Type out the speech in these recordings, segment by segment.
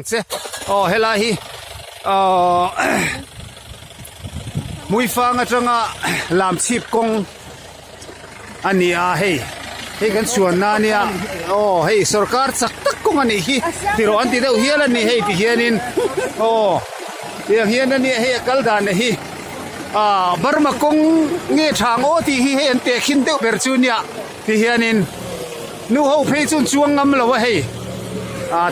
che hela hi mui fang atanga lam chip kong ania hei kan chuan na nia hei sarkar chak tak kong ani hi tiro anti deuh hian ani hei ti hianin tiang hian ani hei kal dan hi Burma kong nge thang o ti hi hei an te khin deuh ber chu nia ti hianin nu ho phei chun chuang ngam lo hei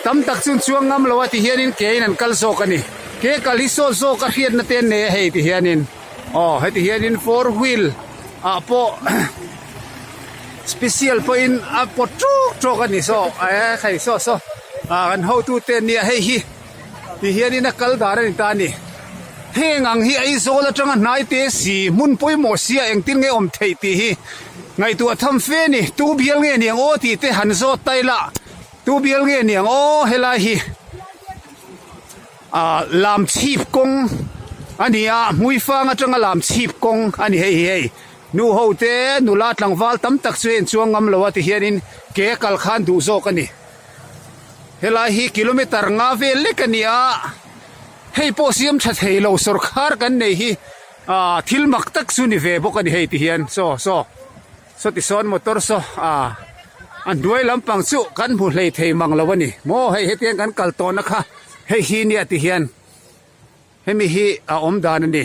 tam tak chun chuang ngam lo ti hianin ke in an kal so kani ke kaliso so ka hian na ten ne hei ti hianin hei ti hianin four wheel po special point po tro kani so khai so kan ho tu ten ni hei hi ti hianin na kal dar ni ta ni heng ang hi ai zo la tanga nai te si mun poi mo sia eng tin nge om thei ti hi ngai tu atham fe ni tu bial nge niang o ti te han zo taila tu bial nge niang hela hi lam chip kong ania mui fang atanga lam chip kong ani hei nu ho te nu la tlang wal tam tak chen chuang ngam lo ti hianin ke kal khan du zo kani hela hi kilometer nga ve le kania hei po siam that hei lo sarkar kan nei hi thil mak tak su ni ve bok ani hei ti hian so ti son motor so an duai lampang chu kan bu hlei thei mang lo ani mo hei hetian kan kal ton na kha hei hi ni ati hian hemi hi om dan ani